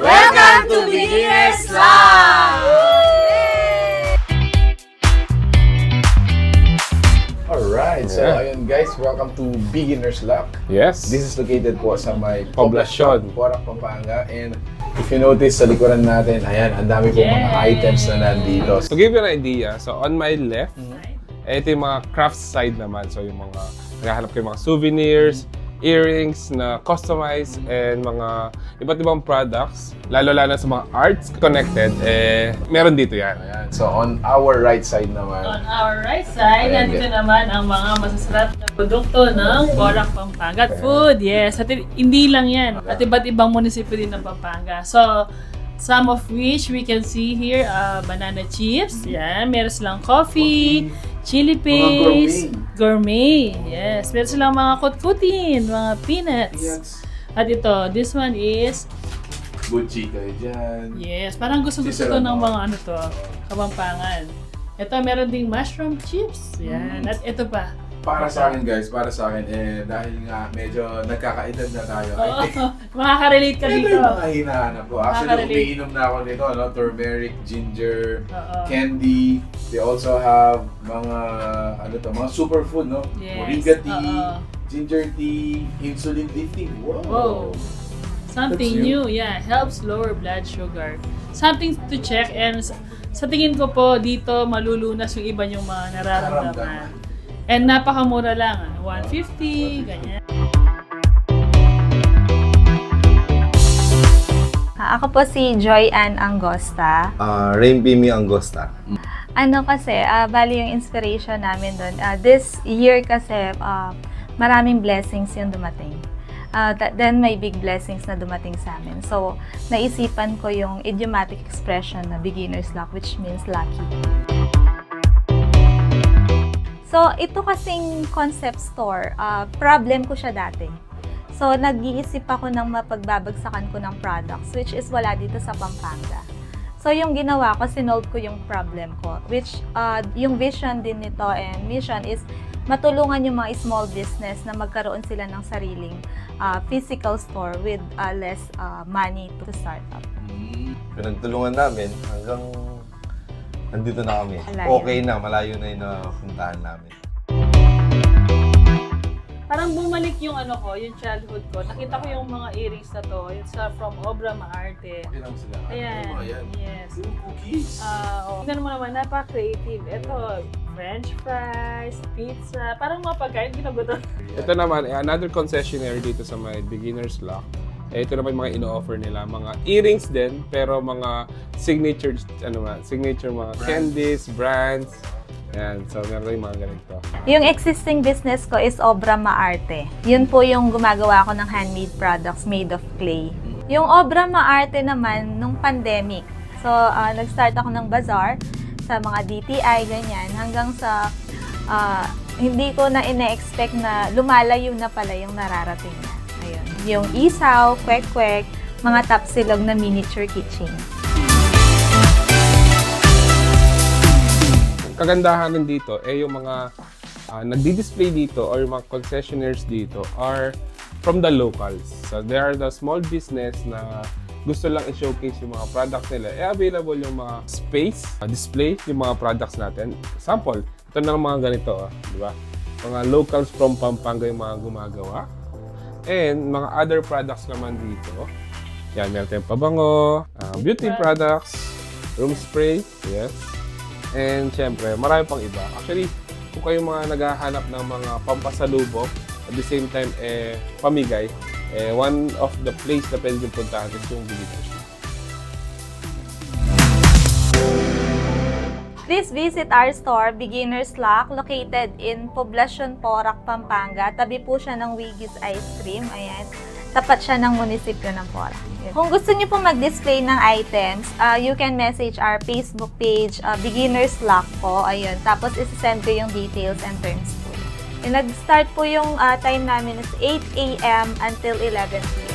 Welcome to Beginner's Lab! Alright, so ayun guys, welcome to Beginner's Lab. Yes. This is located po sa may Poblacion, Porac, Pampanga. And if you notice sa likuran natin, ayan, ang dami pong mga items na nandito. To give you an idea, so on my left, ito yung mga crafts side naman. So yung mga, naghahanap kayo mga souvenirs, earrings na customized, and mga iba't ibang products, lalo-lalo sa mga arts connected, meron dito yan. Ayan. So on our right side naman. On our right side, nandito naman ang mga masasarap na produkto ng Porac, Pampanga. At food, yes. At hindi lang yan. At iba't ibang munisipyo din ng Pampanga. So, some of which we can see here, banana chips. Yan. Meron silang coffee, chili paste, gourmet. Yes. Meron silang mga kutkutin, mga peanuts. Yes. At ito, this one is Gucci kayo dyan. yes, parang gusto-gusto to ng mga ano to, Kapampangan. Ito, meron ding mushroom chips. Yan. At ito pa. Para sa akin guys, dahil nga medyo nagkakaedad na tayo. Oo, makaka-relate ka Ito dito. yung mga hinahanap ko. Actually, Nakaka-relate. umiinom na ako nito, no? Turmeric, ginger, Oo. candy. They also have mga, mga superfood, no? Yes. Moringa tea, Oo. ginger tea, insulin lifting. Wow! Wow. Something That's new, yeah. Helps lower blood sugar. Something to check, and sa tingin ko po dito malulunas yung iba yung mga nararamdaman. And napakamura lang, 150, ganyan. Ako po si Joy Ann Angosta. Rain Bimi Angosta. Ano kasi, bali yung inspiration namin doon. This year kasi, maraming blessings yung dumating. Then may big blessings na dumating sa amin. So, naisipan ko yung idiomatic expression na beginner's luck, which means lucky. So, ito kasing concept store, problem ko siya dati. So, nag-iisip ako ng mapagbabagsakan ko ng products, which is wala dito sa Pampanga. So, yung ginawa ko, sinolve ko yung problem ko, which yung vision din nito and mission is matulungan yung mga small business na magkaroon sila ng sariling physical store with less money to start up. Pinagtulungan namin hanggang nandito na kami. Malayo. Okay na, malayo na yung napuntahan namin. Parang bumalik yung yung childhood ko. Nakita ko yung mga earrings na to. It's from Obra Maarte. Ilang sila? Ayan. Ano mga yan? Yes. Yung cookies. Tignan mo naman, napaka-creative. Ito, french fries, pizza, parang mga pagkain ginagutom. Ito naman, another concessionaire dito sa may Beginner's Luck. Ito naman yung mga ino-offer nila, mga earrings din, pero mga signature, signature mga candies, brands. Yan, so meron yung mga ganito. Yung existing business ko is Obra Maarte. Yun po yung gumagawa ko ng handmade products made of clay. Yung Obra Maarte naman, nung pandemic. So, nag-start ako ng bazaar sa mga DTI, ganyan, hanggang sa hindi ko na ina-expect na lumalayo na pala yung nararating na. Ayun. Yung isaw, kwek-kwek, mga tapsilog na miniature kitchen. Kagandahan din dito, yung mga nagdi-display dito or yung mga concessionaires dito are from the locals. So, they are the small business na gusto lang i-showcase yung mga products nila. Available yung mga space, display yung mga products natin. Sample, ito na mga ganito, di ba? Mga locals from Pampanga yung mga gumagawa. And mga other products naman dito. Yan, meron tayong pabango, beauty products, room spray, yes. And syempre, marami pang iba. Actually, kung kayo mga naghahanap ng mga pampasalubong, at the same time, pamigay, one of the place na pwede yung puntahan is yung Beginner's Luck. Please visit our store, Beginner's Luck, located in Poblacion, Porac, Pampanga. Tabi po siya ng Wiggy's Ice Cream. Ayan. Tapat siya ng munisipyo ng Porac. Kung gusto niyo po mag-display ng items, you can message our Facebook page, Beginner's Luck po. Ayun. Tapos, isi-send ko yung details and terms po. Nag-start po yung time namin is 8 a.m. until 11 p.m.